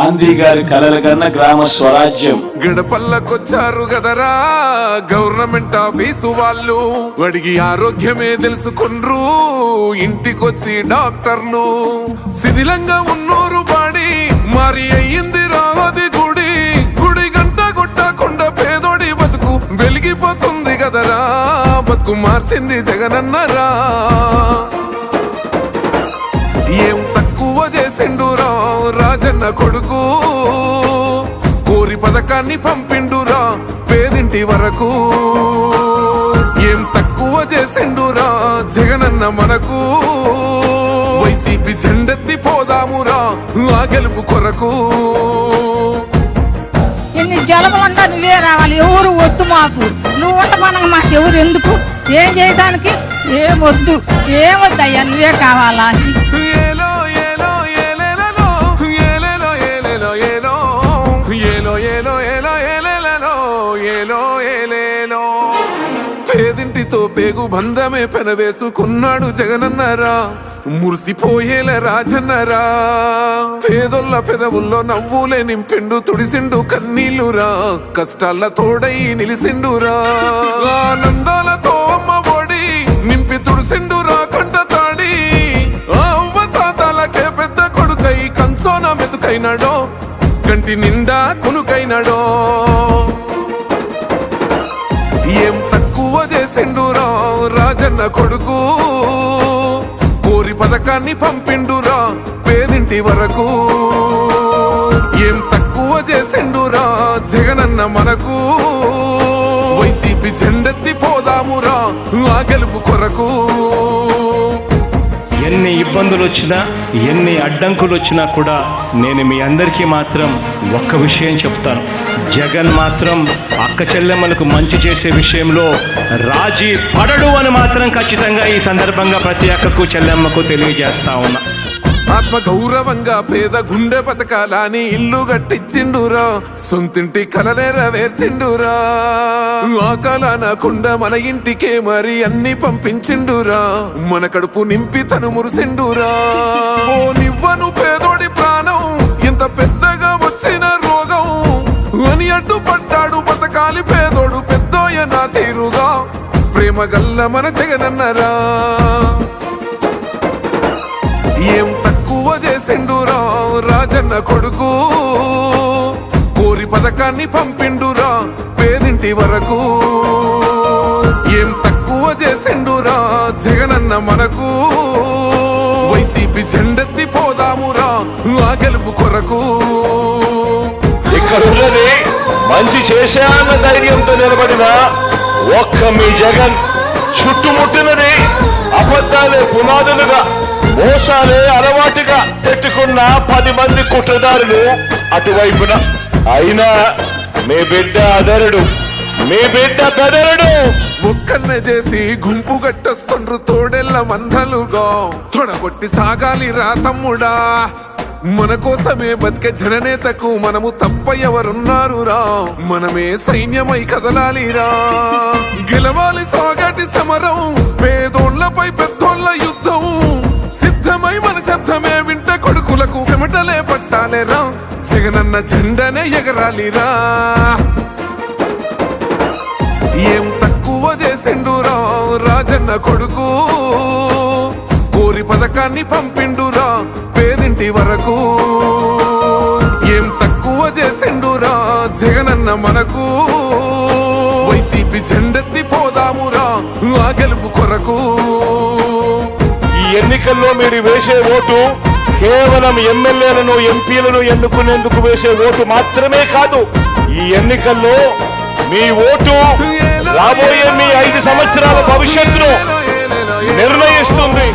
గాంధీ గారి కలల కన్నా గ్రామ స్వరాజ్యం. గడపల్లకొచ్చారు గదరా గవర్నమెంట్ ఆఫీసు వాళ్ళు, అడిగి ఆరోగ్యమే తెలుసుకుండ్రు ఇంటికొచ్చి డాక్టర్లు. శిథిలంగా ఉన్నోరు బాడి మరి అయ్యింది రావది గుడి, గుడి గంట కొట్టకుండా పేదోడి బతుకు వెలిగిపోతుంది గదరా, బతుకు మార్చింది జగనన్నరా. ఏం తక్కువ చేసిండురా రాజన్న కొడుకు, కోరి పథకాన్ని పంపిండురా పేదింటి వరకు. ఏం తక్కువ చేసిండురా జగనన్న మనకు, వైసీపీ జెండెత్తి పోదామురా ఆ గెలుపు కొరకు. ఎన్ని జలములంటా నువ్వే రావాలి, ఎవరు వద్దు మాకు, నువ్వు ఉండమనగా మాకు ఎవరు ఎందుకు, ఏం చేయడానికి ఏమొద్దు, ఏమొద్దయ్యా నువ్వే కావాలా. ఏలో ఏలో ఏలేలలో ఏలేలో ఏలేలో ఏలో ఏలో ఏలో ఏలో ఏలేలలో ఏలో ఏలేలో. పేదింటితో పేగు బంధమే పెనవేసుకున్నాడు జగనన్నరా, మురిసిపోయేల రాజన్నరా. పేదొల్ల పెదవుల్లో నవ్వులే నింపిండు, తుడిసిండు కన్నీళ్లురా, కష్టాల తోడై నిలిసిండురా. ఆనందాలతో అమ్మ ఒడి నింపి తుడిసిండురా కంట తాడి, అవ్వ తాతలకే పెద్ద కొడుకై కంసోన మెతుకైనాడో, కంటి నిండా కునుకైనాడో. ఏం తక్కువ చేసిండురా రాజన్న కొడుకు, కోరి పథకాన్ని పంపిండురా పేదింటి వరకు. ఏం తక్కువ చేసిండురా జగనన్న మనకు, వైసీపీ జెండెత్తి పోదామురా ఆ గెలుపు కొరకు. ఎన్ని ఇబ్బందులు వచ్చినా ఎన్ని అడ్డంకులు వచ్చినా కూడా నేను మీ అందరికీ మాత్రం ఒక్క విషయం చెప్తాను, జగన్ మాత్రం అక్క చెల్లెమ్మలకు మంచి చేసే విషయంలో రాజీ పడడు అని మాత్రం ఖచ్చితంగా ఈ సందర్భంగా ప్రతి అక్కకు చెల్లెమ్మకు తెలియజేస్తా ఉన్నా. ఆత్మ గౌరవంగా పేద గుండె బతకాలని ఇల్లు గట్టిచ్చిండురా, సొంతింటి కలలేరవేర్చిండురా. ఆకలనకుండా మన ఇంటికే మరి అన్ని పంపించిండురా, మన కడుపు నింపి తను మురిసిండురా. ఓ నివ్వను పేదోడి ప్రాణం ఎంత పెద్దగా వచ్చిన రోగం అని అడ్డుపడ్డాడు బతకాలి పేదోడు పెద్దోయ నా తీరుగా, ప్రేమ గల్ల మన జగనన్నరా. ఏం తక్కువ చేసిండురా రాజన్న కొడుకు, కోరి పథకాన్ని పంపిండురా పేదింటి వరకు. ఏం తక్కువ చేసిండురా జగనన్న మనకు, వైసీపీ జెండెత్తి పోదామురా ఆ గెలుపు కొరకు. ఇక్కడ ఉన్నది మంచి చేశాన్న ధైర్యంతో నిలబడిన ఒక్క మీ జగన్, చుట్టుముట్టినది అబద్ధాలే పునాదులుగా మోసాలే అలవాటుగా పెట్టుకున్న 10 మంది కుట్రదారులు అటువైపున. అయినా మీ బిడ్డ అదరుడు, మీ బిడ్డ బెదరుడు. ఒక్కన్నే చేసి గుంపు గట్టొస్తుండ్రు తోడెల్ల మందలుగా, తొడగొట్టి సాగాలి రా తమ్ముడా. మన కోసమే బతికే జననేతకు మనము తప్ప ఎవరున్నారు రా, మనమే సైన్యమై కదలాలిరా. గెలవాలి సాగటి సమరం, పేదోళ్లపై పెద్దోళ్ల యుద్ధం, సిద్ధమై మన శబ్దమే వింట కొడుకులకు చెమటలే పట్టాలేరా, జగనన్న జెండనే ఎగరాలిరా. ఏం తక్కువ చేసిండురా రాజన్న కొడుకు, కోరి పథకాన్ని పంపిండురా పేదింటి వరకు. ఏం తక్కువ చేసిండురా జగనన్న మనకు, వైసీపీ జెండెత్తి పోదామురా ఆ గెలుపు కొరకు. ఈ ఎన్నికల్లో మీరు వేసే ఓటు కేవలం ఎమ్మెల్యేలను ఎంపీలను ఎన్నుకునేందుకు వేసే ఓటు మాత్రమే కాదు, ఈ ఎన్నికల్లో మీ ఓటు రాబోయే మీ 5 సంవత్సరాల భవిష్యత్తును నిర్ణయిస్తుంది.